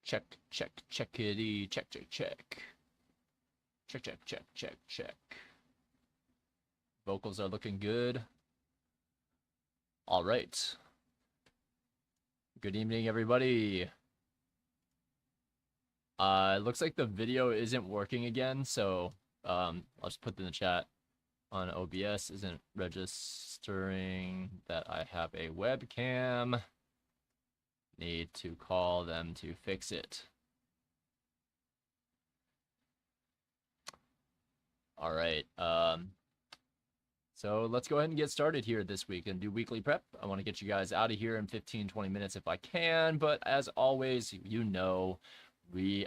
Checkity, check. Check. Vocals are looking good. All right. Good evening, everybody. It looks like the video isn't working again, so I'll just put in the chat on OBS isn't registering that I have a webcam. Need to call them to fix it. All right. So let's go ahead and get started here this week and do weekly prep. I want to get you guys out of here in 15-20 minutes if I can, but as always, you know, we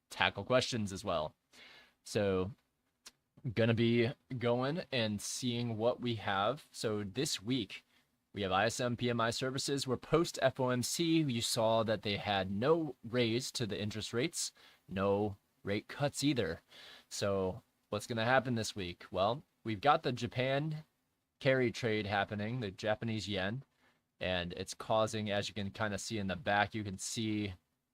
tackle questions as well. So gonna be going and seeing what we have. So this week we have ISM PMI services. We're post FOMC. You saw that they had no raise to the interest rates, no rate cuts either. So what's gonna happen this week? Well, we've got the Japan carry trade happening, the Japanese yen, and it's causing, as you can kind of see in the back, you can see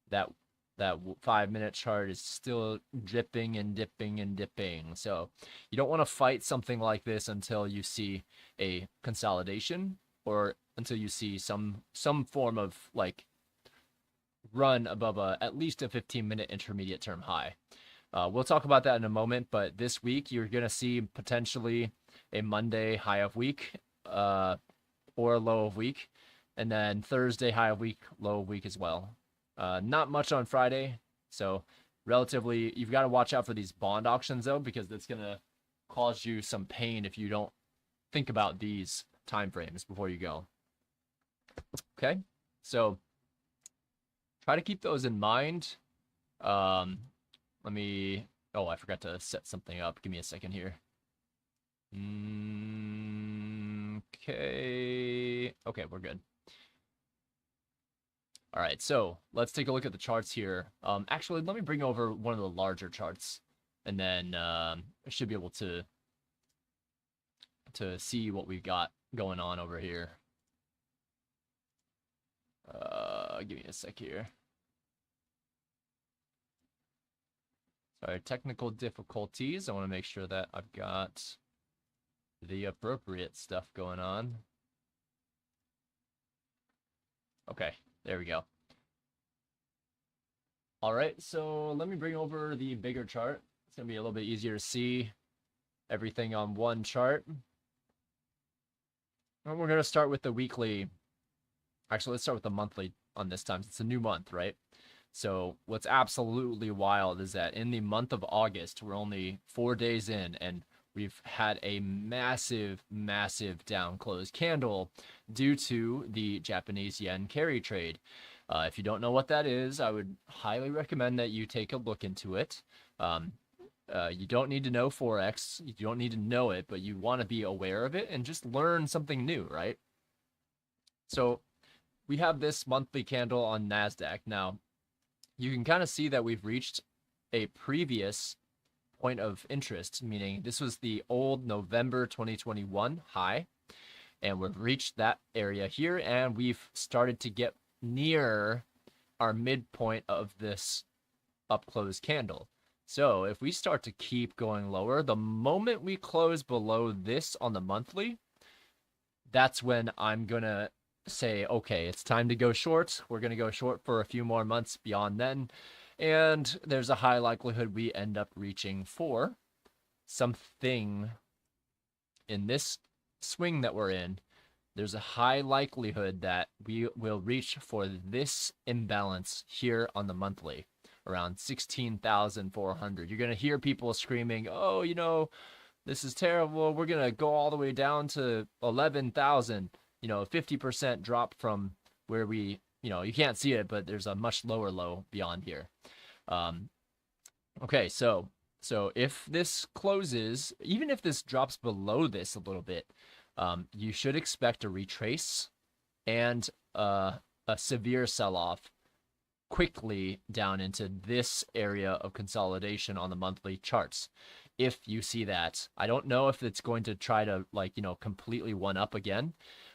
that 5-minute chart is still dripping and dipping and dipping. So you don't want to fight something like this until you see a consolidation or until you see some form of like run above at least a 15-minute intermediate term high. We'll talk about that in a moment, but this week you're going to see potentially a Monday high of week or a low of week, and then Thursday high of week, low of week as well. Not much on Friday, so relatively, you've got to watch out for these bond auctions though, because it's going to cause you some pain if you don't think about these time frames before you go. Okay, so try to keep those in mind. Let me, oh, I forgot to set something up. Give me a second here. Okay, we're good. All right, so let's take a look at the charts here. Actually, let me bring over one of the larger charts, and then I should be able to see what we've got going on over here. Give me a sec here. Sorry, technical difficulties. I want to make sure that I've got the appropriate stuff going on. Okay, there we go. All right, so let me bring over the bigger chart. It's going to be a little bit easier to see everything on one chart. And we're going to start with the weekly. Actually, let's start with the monthly on this time. It's a new month, right? So what's absolutely wild is that in the month of August, we're only 4 days in, and we've had a massive down close candle due to the Japanese yen carry trade. If you don't know what that is, I would highly recommend that you take a look into it. You don't need to know Forex. You don't need to know it, but you want to be aware of it and just learn something new, right? So we have this monthly candle on NASDAQ. Now, you can kind of see that we've reached a previous point of interest, meaning this was the old November 2021 high, and we've reached that area here, and we've started to get near our midpoint of this up close candle. So if we start to keep going lower, the moment we close below this on the monthly, that's when I'm gonna say, okay, it's time to go short. We're gonna go short for a few more months beyond then, and there's a high likelihood we end up reaching for something in this swing that we're in. There's a high likelihood that we will reach for this imbalance here on the monthly, around 16,400. You're going to hear people screaming, oh, you know, this is terrible. We're going to go all the way down to 11,000, you know, 50% drop from where we, you know, you can't see it, but there's a much lower low beyond here. Okay, so if this closes, even if this drops below this a little bit, you should expect a retrace and a severe sell-off quickly down into this area of consolidation on the monthly charts. If you see that, I don't know if it's going to try to, like, you know, completely one up again,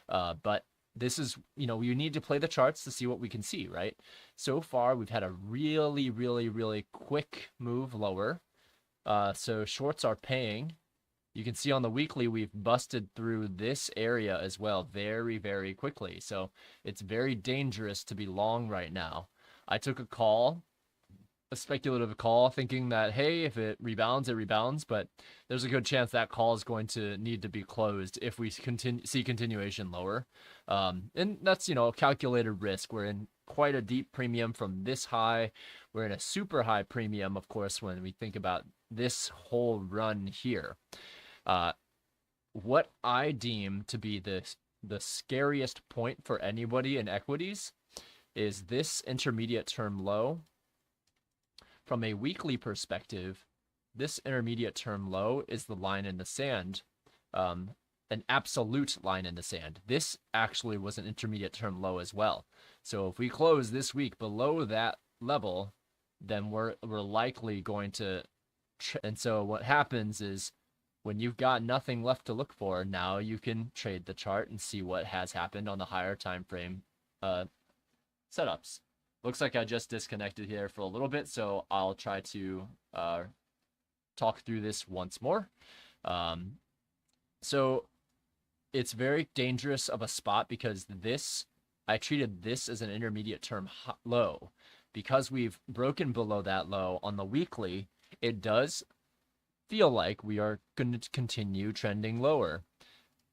but this is, you need to play the charts to see what we can see, right? So far, we've had a really, really, really quick move lower. So shorts are paying. You can see on the weekly, we've busted through this area as well very, very quickly. So it's very dangerous to be long right now. I took a speculative call, thinking that, hey, if it rebounds, it rebounds. But there's a good chance that call is going to need to be closed if we see continuation lower. And that's, a calculated risk. We're in quite a deep premium from this high. We're in a super high premium, of course, when we think about this whole run here. What I deem to be the scariest point for anybody in equities is this intermediate term low. From a weekly perspective, this intermediate term low is the line in the sand, an absolute line in the sand. This actually was an intermediate term low as well. So if we close this week below that level, then we're likely going to, and so what happens is, when you've got nothing left to look for, now you can trade the chart and see what has happened on the higher time frame setups. Looks like I just disconnected here for a little bit, so I'll try to talk through this once more. So it's very dangerous of a spot because I treated this as an intermediate term low. Because we've broken below that low on the weekly, it does feel like we are going to continue trending lower.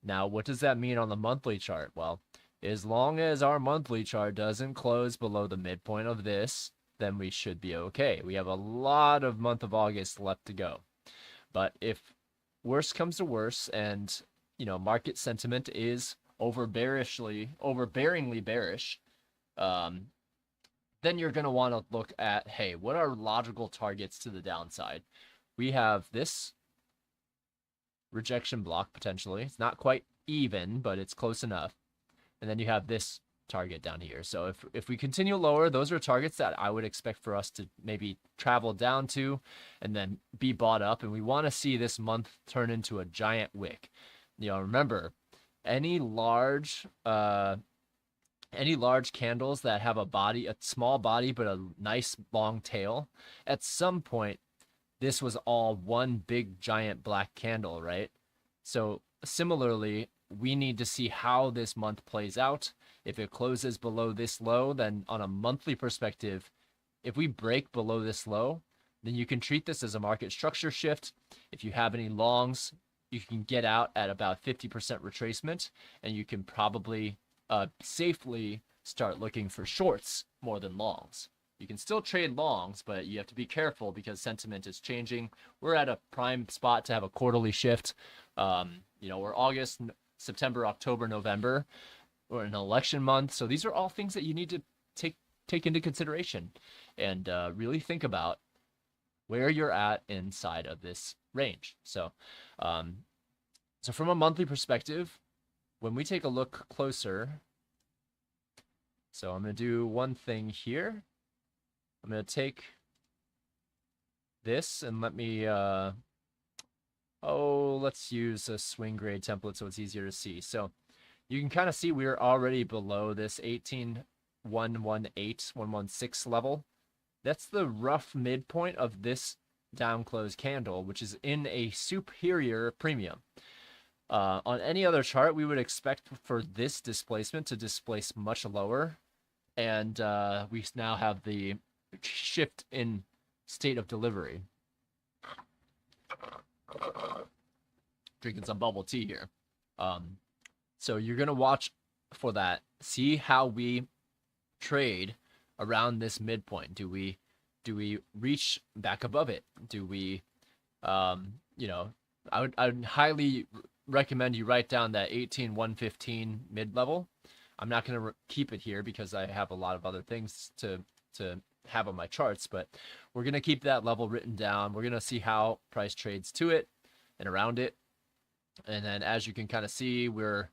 Now, what does that mean on the monthly chart? Well, as long as our monthly chart doesn't close below the midpoint of this, then we should be okay. We have a lot of month of August left to go. But if worse comes to worse and, market sentiment is overbearingly bearish, then you're going to want to look at, hey, what are logical targets to the downside? We have this rejection block potentially. It's not quite even, but it's close enough. And then you have this target down here. So if we continue lower, those are targets that I would expect for us to maybe travel down to and then be bought up. And we want to see this month turn into a giant wick. Remember, any large candles that have a small body but a nice long tail, at some point, this was all one big giant black candle, right? So similarly, we need to see how this month plays out. If it closes below this low, then on a monthly perspective, if we break below this low, then you can treat this as a market structure shift. If you have any longs, you can get out at about 50% retracement, and you can probably safely start looking for shorts more than longs. You can still trade longs, but you have to be careful because sentiment is changing. We're at a prime spot to have a quarterly shift. We're August, September, October, November. We're in an election month. So these are all things that you need to take into consideration and really think about where you're at inside of this range. So from a monthly perspective, when we take a look closer, so I'm going to do one thing here. I'm going to take this and let me, let's use a swing grade template so it's easier to see. So you can kind of see we're already below this 18116 level. That's the rough midpoint of this down close candle, which is in a superior premium. On any other chart, we would expect for this displacement to displace much lower. And we now have the shift in state of delivery. Drinking some bubble tea here. So you're going to watch for that. See how we trade around this midpoint. Do we reach back above it? Do we, I would highly recommend you write down that 18115 mid level. I'm not going to keep it here because I have a lot of other things to have on my charts, but we're going to keep that level written down. We're going to see how price trades to it and around it. And then as you can kind of see, we're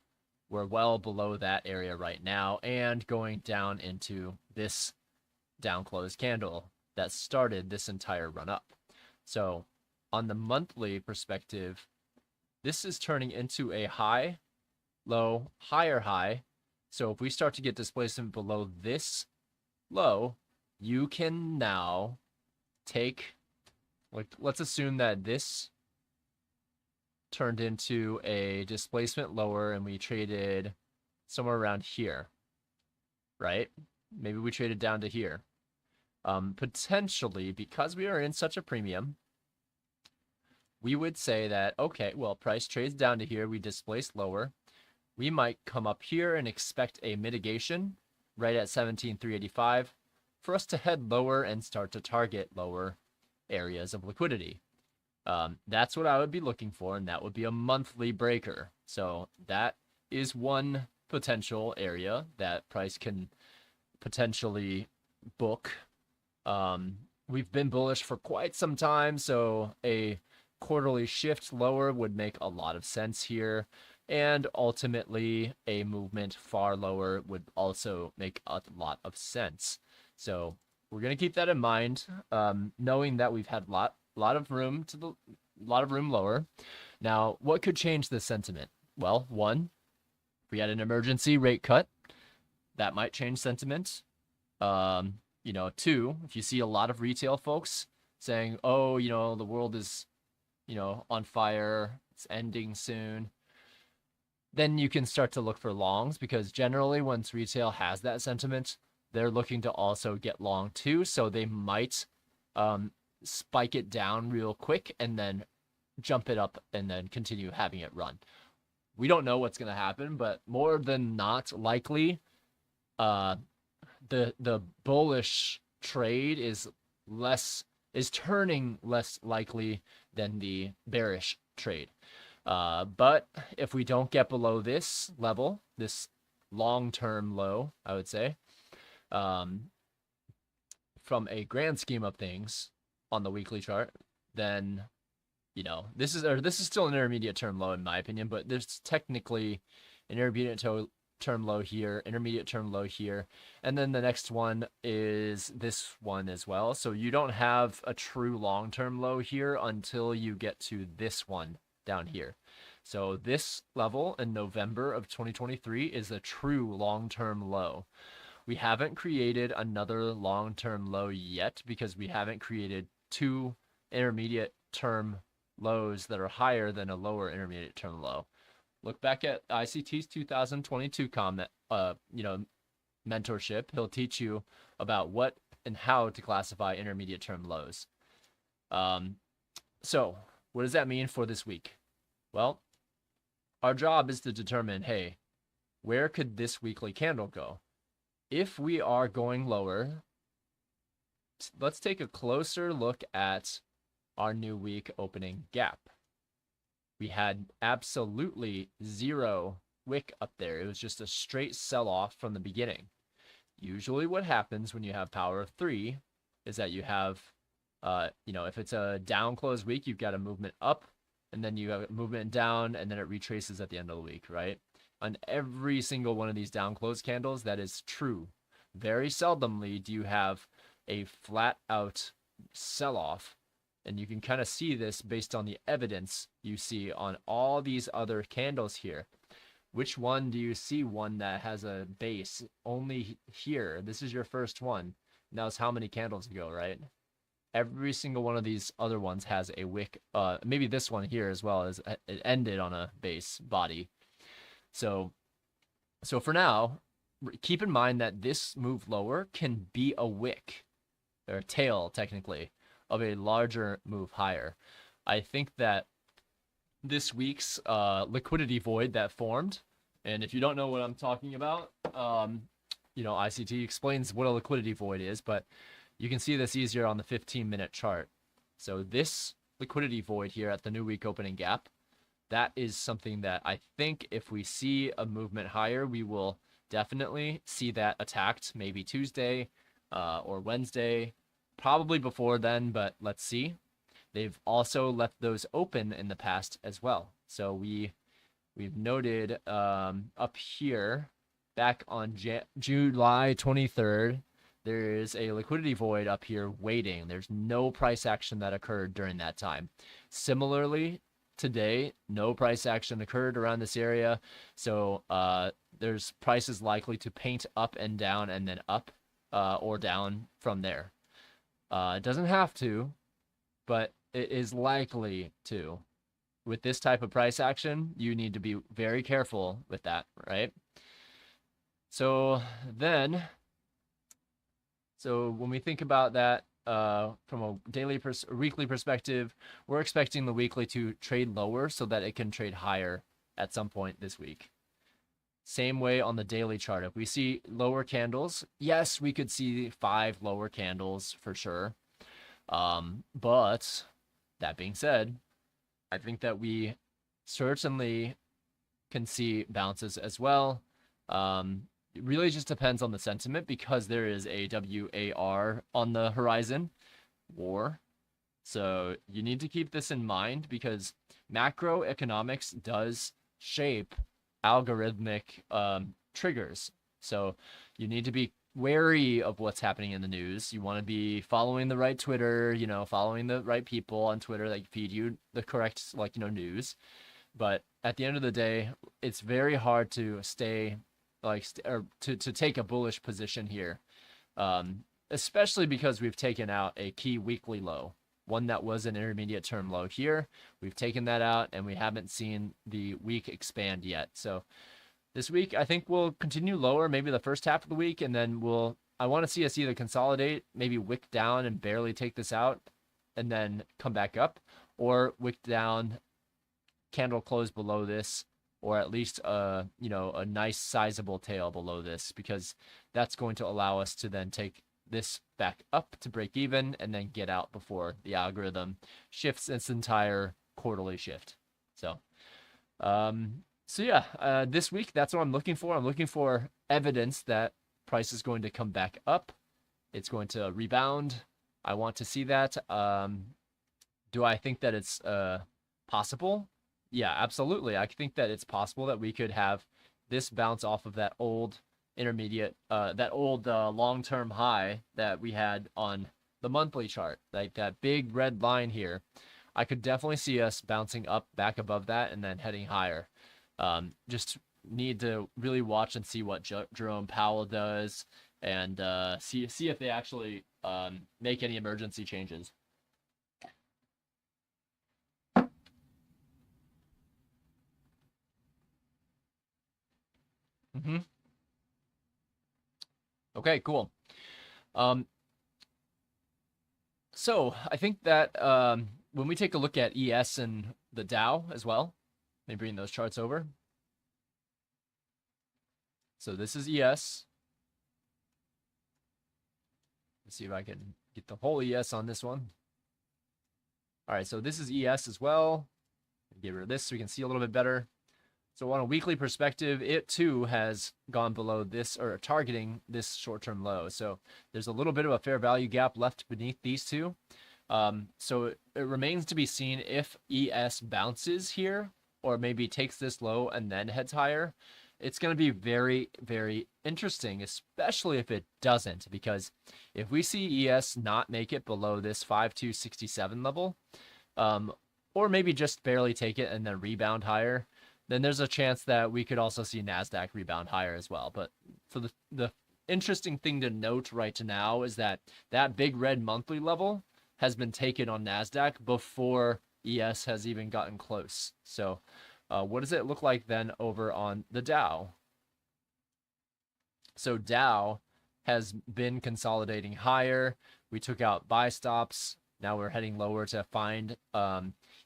well below that area right now and going down into this down close candle that started this entire run up. So on the monthly perspective, this is turning into a high, low, higher high. So if we start to get displacement below this low, you can now take, like, let's assume that this turned into a displacement lower and we traded somewhere around here, right? Maybe we traded down to here. Potentially, because we are in such a premium, we would say that, okay, well, price trades down to here, we displace lower. We might come up here and expect a mitigation right at 17,385 for us to head lower and start to target lower areas of liquidity. That's what I would be looking for, and that would be a monthly breaker. So that is one potential area that price can potentially book. We've been bullish for quite some time, so a quarterly shift lower would make a lot of sense here. And ultimately, a movement far lower would also make a lot of sense. So we're going to keep that in mind, knowing that we've had a lot of room lower. Now, what could change the sentiment? Well, one, if we had an emergency rate cut, that might change sentiment. Two, if you see a lot of retail folks saying, oh, the world is, on fire, it's ending soon, then you can start to look for longs, because generally once retail has that sentiment, they're looking to also get long too. So they might spike it down real quick and then jump it up and then continue having it run. We don't know what's going to happen, but more than not likely, the bullish trade is turning less likely than the bearish trade. But if we don't get below this level, this long-term low, I would say, from a grand scheme of things on the weekly chart, then this is still an intermediate term low in my opinion, but there's technically an intermediate term low here, intermediate term low here, and then the next one is this one as well. So you don't have a true long-term low here until you get to this one down here. So this level in November of 2023 is a true long-term low. We haven't created another long-term low yet because we haven't created two intermediate term lows that are higher than a lower intermediate term low. Look back at ICT's 2022 comment, mentorship. He'll teach you about what and how to classify intermediate term lows. So what does that mean for this week? Well, our job is to determine, hey, where could this weekly candle go? If we are going lower, let's take a closer look at our new week opening gap. We had absolutely zero wick up there. It was just a straight sell-off from the beginning. Usually what happens when you have power of three is that you have, if it's a down close week, you've got a movement up, and then you have a movement down, and then it retraces at the end of the week, right? On every single one of these down close candles, that is true. Very seldomly do you have a flat out sell-off, and you can kind of see this based on the evidence you see on all these other candles here. Which one do you see one that has a base only here? This is your first one. And that was how many candles ago, right? Every single one of these other ones has a wick. Maybe this one here as well, as it ended on a base body. So for now, keep in mind that this move lower can be a wick, or a tail technically, of a larger move higher. I think that this week's liquidity void that formed, and if you don't know what I'm talking about, ICT explains what a liquidity void is, but you can see this easier on the 15-minute chart. So this liquidity void here at the new week opening gap, that is something that I think if we see a movement higher, we will definitely see that attacked maybe Tuesday or Wednesday, probably before then, but let's see. They've also left those open in the past as well. So we've noted up here back on July 23rd, there is a liquidity void up here waiting. There's no price action that occurred during that time. Similarly, today, no price action occurred around this area. So there's prices likely to paint up and down and then up or down from there. It doesn't have to, but it is likely to. With this type of price action, you need to be very careful with that, right? So when we think about that from a weekly perspective, we're expecting the weekly to trade lower so that it can trade higher at some point this week. Same way on the daily chart. If we see lower candles, yes, we could see 5 lower candles for sure. But that being said, I think that we certainly can see bounces as well. It really just depends on the sentiment because there is a WAR on the horizon, war. So you need to keep this in mind because macroeconomics does shape algorithmic triggers. So you need to be wary of what's happening in the news. You want to be following the right Twitter, following the right people on Twitter that feed you the correct, news. But at the end of the day, it's very hard to stay to take a bullish position here, especially because we've taken out a key weekly low, one that was an intermediate term low here. We've taken that out and we haven't seen the week expand yet. So this week, I think we'll continue lower, maybe the first half of the week, and then I want to see us either consolidate, maybe wick down and barely take this out and then come back up, or wick down, candle close below this, or at least a nice sizable tail below this, because that's going to allow us to then take this back up to break even and then get out before the algorithm shifts its entire quarterly shift. So yeah, this week, that's what I'm looking for. I'm looking for evidence that price is going to come back up. It's going to rebound. I want to see that. Do I think that it's possible? Yeah, absolutely. I think that it's possible that we could have this bounce off of that old intermediate, long-term high that we had on the monthly chart, like that big red line here. I could definitely see us bouncing up back above that and then heading higher. Just need to really watch and see what Jerome Powell does and see if they actually make any emergency changes. Okay, cool. So I think that when we take a look at ES and the Dow as well, let me bring those charts over. So this is ES. Let's see if I can get the whole ES on this one. All right, so this is ES as well. Get rid of this so we can see a little bit better. So on a weekly perspective, it too has gone below this, or targeting this short-term low. So there's a little bit of a fair value gap left beneath these two. So it remains to be seen if ES bounces here, or maybe takes this low and then heads higher. It's going to be very, very interesting, especially if it doesn't, because if we see ES not make it below this 5267 level, or maybe just barely take it and then rebound higher, then there's a chance that we could also see NASDAQ rebound higher as well. But for the interesting thing to note right now is that that big red monthly level has been taken on NASDAQ before ES has even gotten close. So what does it look like then over on the Dow? So Dow has been consolidating higher. We took out buy stops. Now we're heading lower to find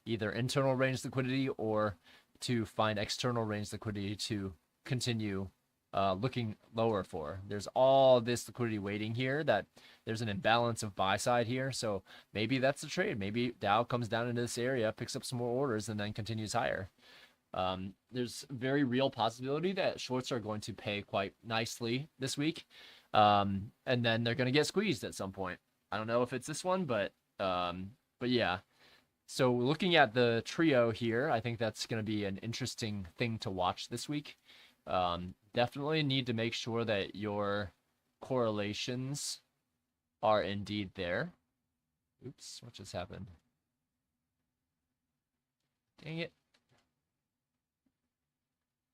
either internal range liquidity or to find external range liquidity to continue looking lower for. There's all this liquidity waiting here, that there's an imbalance of buy side here. So maybe that's the trade. Maybe Dow comes down into this area, picks up some more orders, and then continues higher. There's very real possibility that shorts are going to pay quite nicely this week. And then they're going to get squeezed at some point. I don't know if it's this one, but yeah. So looking at the trio here, I think that's going to be an interesting thing to watch this week. Definitely need to make sure that your correlations are indeed there. Oops, what just happened? Dang it.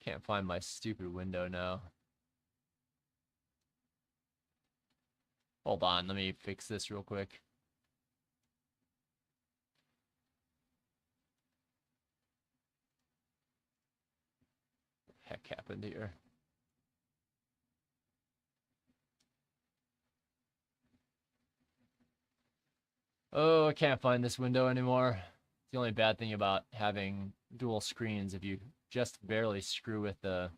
Can't find my stupid window now. Hold on, let me fix this real quick. What the heck happened here? Oh, I can't find this window anymore. It's the only bad thing about having dual screens. If you just barely screw with the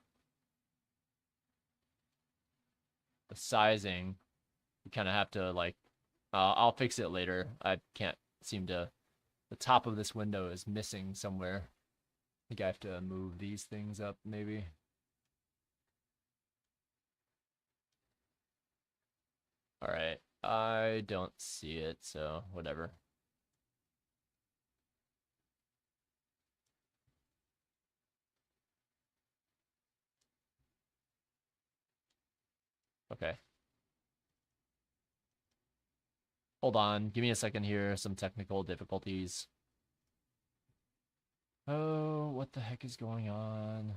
sizing, you kind of have to like, I'll fix it later. I can't seem to, the top of this window is missing somewhere. I think I have to move these things up maybe. All right, I don't see it, so whatever. Okay. Hold on, give me a second here. Some technical difficulties. Oh, what the heck is going on?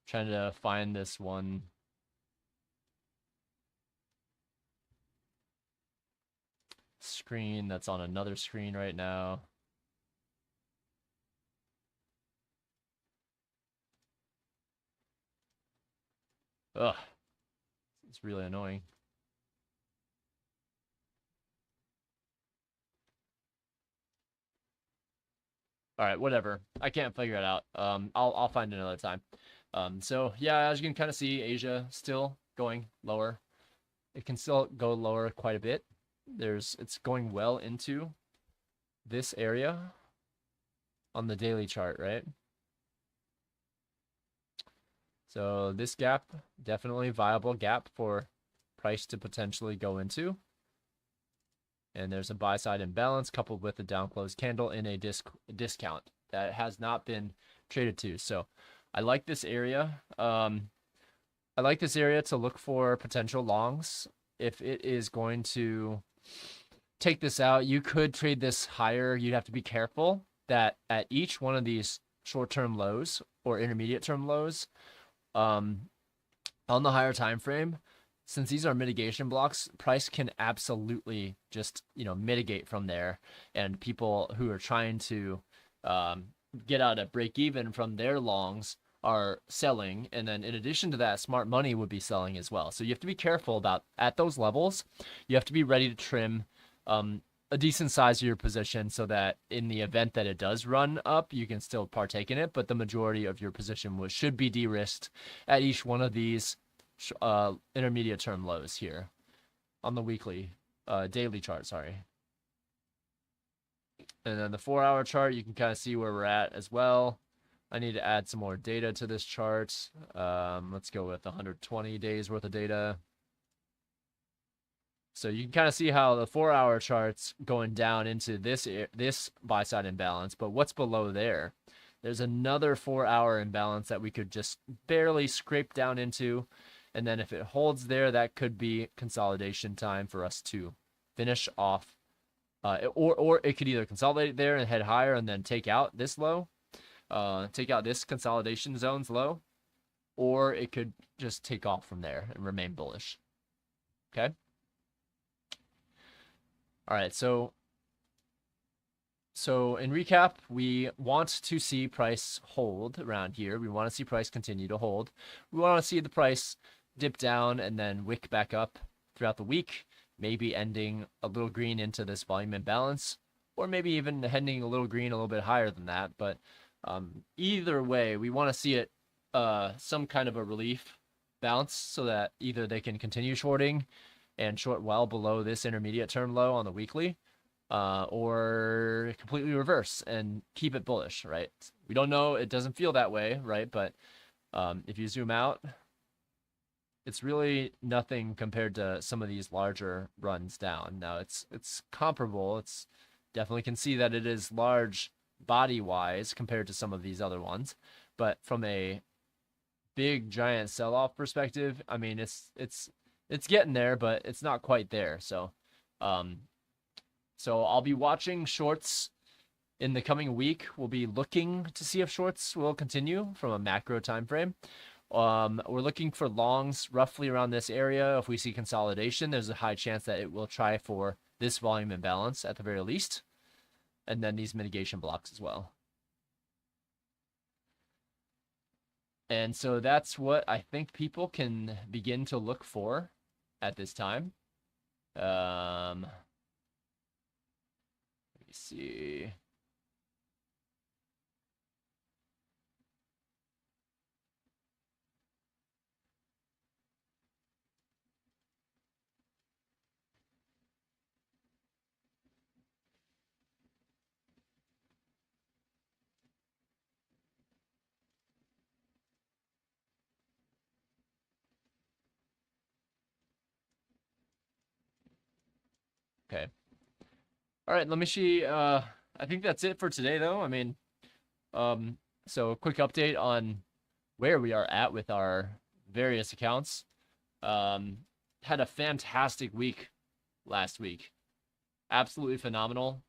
Trying to find this one. Screen that's on another screen right now. Ugh. It's really annoying. All right, whatever. I can't figure it out. I'll find another time. So yeah, as you can kind of see, Asia still going lower. It can still go lower quite a bit. It's going well into this area on the daily chart, right? So this gap, definitely viable gap for price to potentially go into. And there's a buy side imbalance coupled with a down close candle in a discount that has not been traded to. So I like this area. I like this area to look for potential longs. If it is going to take this out, you could trade this higher. You'd have to be careful that at each one of these short-term lows or intermediate-term lows, on the higher time frame, since these are mitigation blocks, price can absolutely just, mitigate from there. And people who are trying to get out at break even from their longs are selling. And then in addition to that, smart money would be selling as well. So you have to be careful about at those levels. You have to be ready to trim a decent size of your position so that in the event that it does run up, you can still partake in it. But the majority of your position should be de-risked at each one of these intermediate term lows here on the daily chart, sorry. And then the 4-hour chart, you can kind of see where we're at as well. I need to add some more data to this chart. Let's go with 120 days worth of data. So you can kind of see how the 4-hour chart's going down into this buy side imbalance, but what's below there? There's another 4-hour imbalance that we could just barely scrape down into. And then if it holds there, that could be consolidation time for us to finish off. Or it could either consolidate there and head higher and then take out this low, take out this consolidation zone's low, or it could just take off from there and remain bullish. Okay. All right. So in recap, we want to see price hold around here. We want to see price continue to hold. We want to see the price dip down and then wick back up throughout the week, maybe ending a little green into this volume imbalance, or maybe even heading a little green a little bit higher than that. But either way, we want to see it some kind of a relief bounce so that either they can continue shorting and short well below this intermediate term low on the weekly, or completely reverse and keep it bullish, right? We don't know. It doesn't feel that way, right? But if you zoom out, it's really nothing compared to some of these larger runs down. Now it's comparable. It's definitely can see that it is large body wise compared to some of these other ones, but from a big giant sell-off perspective, I mean, it's getting there, but it's not quite there. So So I'll be watching shorts in the coming week. We'll be looking to see if shorts will continue from a macro time frame. We're looking for longs roughly around this area. If we see consolidation, there's a high chance that it will try for this volume imbalance at the very least, and then these mitigation blocks as well. And so that's what I think people can begin to look for at this time. Let me see. Okay. All right, let me see. I think that's it for today, though. I mean, so a quick update on where we are at with our various accounts. Had a fantastic week last week. Absolutely phenomenal.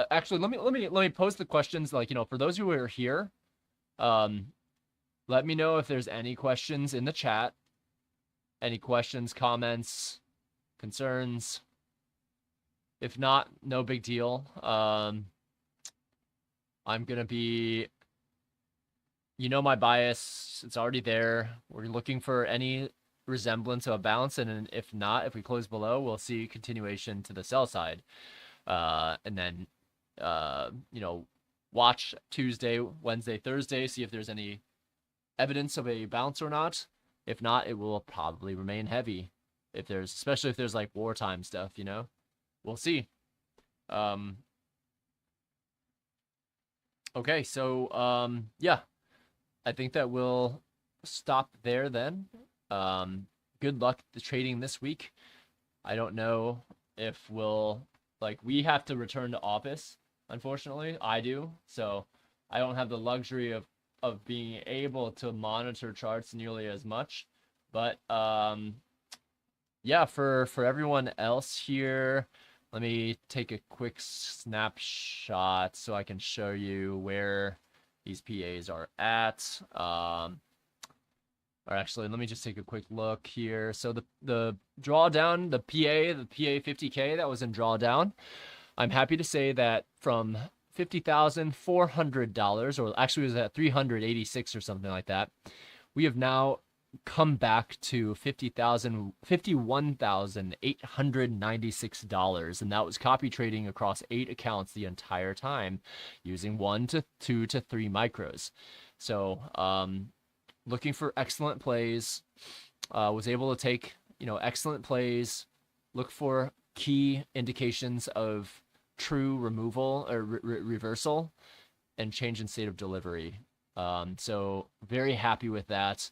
Actually, let me post the questions. Like, for those who are here, let me know if there's any questions in the chat. Any questions, comments, concerns. If not, no big deal. I'm gonna be, my bias, it's already there. We're looking for any resemblance of a bounce, and if not, if we close below, we'll see continuation to the sell side. And then, watch Tuesday, Wednesday, Thursday, see if there's any evidence of a bounce or not. If not, it will probably remain heavy. Especially if there's like wartime stuff, we'll see. Okay, so yeah, I think that we'll stop there then. Good luck to trading this week. I don't know if we have to return to office, unfortunately. I do, so I don't have the luxury of being able to monitor charts nearly as much. But yeah, for everyone else here, let me take a quick snapshot so I can show you where these PAs are at. Or actually, let me just take a quick look here. So the drawdown, the PA 50K that was in drawdown, I'm happy to say that from $50,400, or actually it was at 386 or something like that, we have now come back to $51,896, and that was copy trading across 8 accounts the entire time using 1 to 2 to 3 micros. So looking for excellent plays, was able to take excellent plays, look for key indications of true removal or reversal, and change in state of delivery. So very happy with that.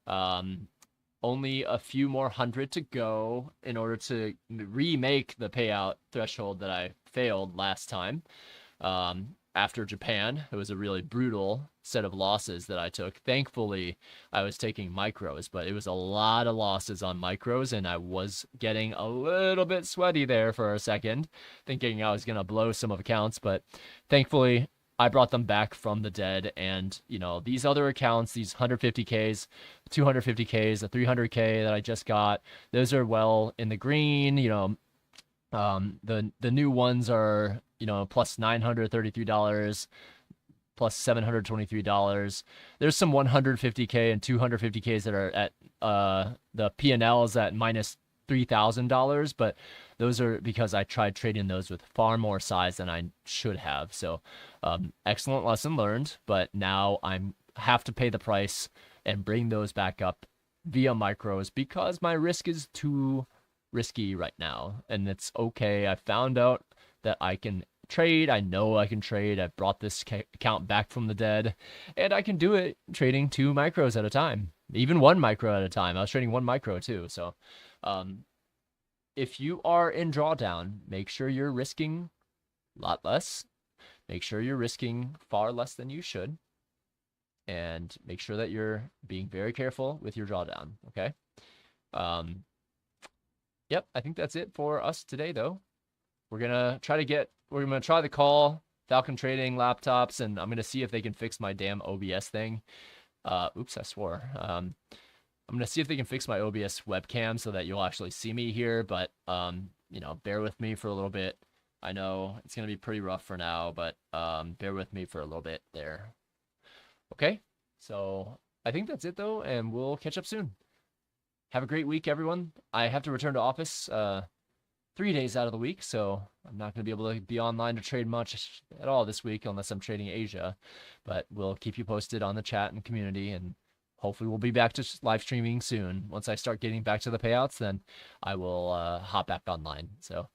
Only a few more hundred to go in order to remake the payout threshold that I failed last time. After Japan, it was a really brutal set of losses that I took. Thankfully, I was taking micros, but it was a lot of losses on micros, and I was getting a little bit sweaty there for a second, thinking I was going to blow some of accounts, but thankfully, I brought them back from the dead, and these other accounts, these 150Ks, 250Ks, the 300K that I just got, those are well in the green. The new ones are plus $933, plus $723. There's some 150K and 250Ks that are at the P&Ls at minus $3,000, but those are because I tried trading those with far more size than I should have. So excellent lesson learned, but now I have to pay the price and bring those back up via micros because my risk is too risky right now, and it's okay. I found out that I can trade. I know I can trade. I brought this account back from the dead, and I can do it trading 2 micros at a time, even 1 micro at a time. I was trading 1 micro too. So if you are in drawdown, make sure you're risking a lot less. Make sure you're risking far less than you should, and make sure that you're being very careful with your drawdown. Okay. Yep, I think that's it for us today, though. we're gonna try the call Falcon Trading laptops, and I'm gonna see if they can fix my damn OBS thing. Oops, I swore. I'm gonna see if they can fix my OBS webcam so that you'll actually see me here, but you know, bear with me for a little bit. I know it's gonna be pretty rough for now, but bear with me for a little bit there. Okay, so I think that's it though, and we'll catch up soon. Have a great week, everyone. I have to return to office 3 days out of the week, so I'm not going to be able to be online to trade much at all this week unless I'm trading Asia. But we'll keep you posted on the chat and community, and hopefully we'll be back to live streaming soon. Once I start getting back to the payouts, then I will hop back online. So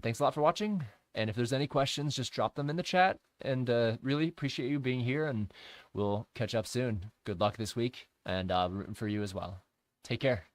thanks a lot for watching. And if there's any questions, just drop them in the chat. And really appreciate you being here, and we'll catch up soon. Good luck this week, and rooting for you as well. Take care.